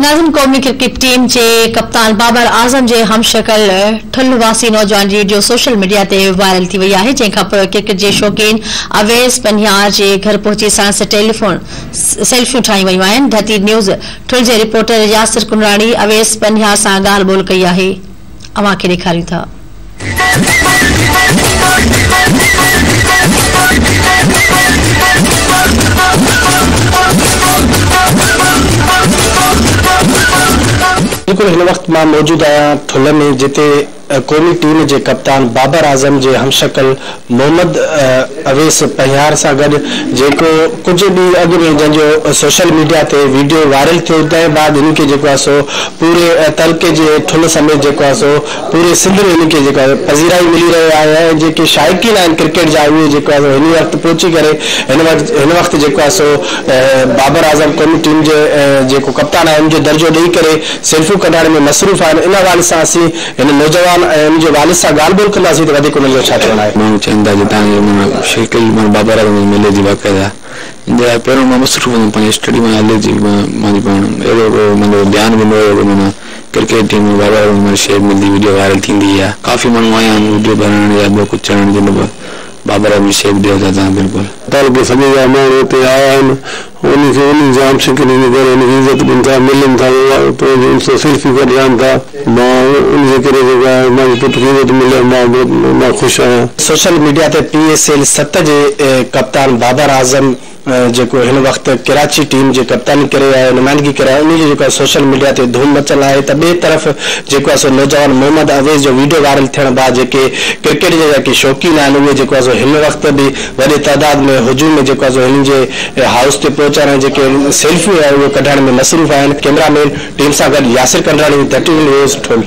नाज़िम कौमी cricket team के कप्तान बाबर आज़म के हमशकल ठुलवासी नौजवान वीडियो सोशल मीडिया ते वायरल थी वही है, जैखां पोइ क्रिकेट के शौकीन अवैस पनियार के घर पहुंची सां टेलीफोन सेल्फियूं ठाही वयूं आहिनि। धरती न्यूज़ ठुल के रिपोर्टर यासिर कुंडराणी अवैस पनियार सां ॻाल्हि ॿोल कई है, अवां खे ॾेखारियूं था। बिल्कुल इन वक्त मैं मौजूद आया ठुल में जिते कौमी टीम के कप्तान बाबर आज़म के हमशकल मोहम्मद अवैस पनियार से गड जेको कुछ डी अग में जो सोशल मीडिया ते वीडियो वायरल थो तंहिं बाद इनके पूरे तलके के ठुल समेत जो पूरे सिंध में इनके पज़ीराई मिली रही है। जो शायकीन आहिनि क्रिकेट जा उहे इन वक्त पहुची करे इन वक्त बाबर आज़म कौमी टीम जो कप्तान है उनके दर्जो दी करे सेल्फियूं कढाइण में मसरूफ़ आहिनि। इन हवाले से असीं इन नौजवान मुझे वालिद से ॻाल्हि ॿोल कंदासीं तो वधीक उन्हनि जो छा चवणु आहे। माण्हू चवनि था तव्हांजो शिकिल बाबर आज़म मिले जी बाक़ाइदा इन पहिरों मां मसरूफ़ हुउमि पंहिंजी स्टडी में हले जी मुंहिंजी पाण अहिड़ो मुंहिंजो ध्यानु ॾिनो हुयो माना क्रिकेट टीम में बाबर आज़म शेयर मिलंदी वीडियो वायरल थींदी आहे। काफ़ी माण्हू आया आहिनि वीडियो बनाइण या ॿियो कुझु चवण जो बाबर आज़म शेयर ॾियो था तव्हां बिल्कुल तालुक सॼे जा माण्हू हिते आया आहिनि उनखे उन जाम शिकिल करे उनखे इज़त ॾियनि था मिलनि था उनसां सेल्फी कढाइनि था। मां उनजे करे मुंहिंजे पुट खे इज़त मिले मां ख़ुशि आहियां। सोशल मीडिया ते PSL 7 जे कप्तान बाबर आज़म जो इन वक्त कराची टीम की कप्तानी करे नुमाइंदगी करे उन सोशल मीडिया ते धूम मचल है। तो बे तरफ जो नौजवान मोहम्मद अवैस जो वीडियो वायरल थियण बाद जो क्रिकेट के शौकीन उहे इन वक्त भी वॾे तादाद में हुजूम में इन हाउस ते पहुचण जो सेल्फियूं है वो कढाइण में मसरूफ़ आहिनि। कैमरामैन टीम सां गॾु यासिर कुंडराणी, न्यूज़ ठुल।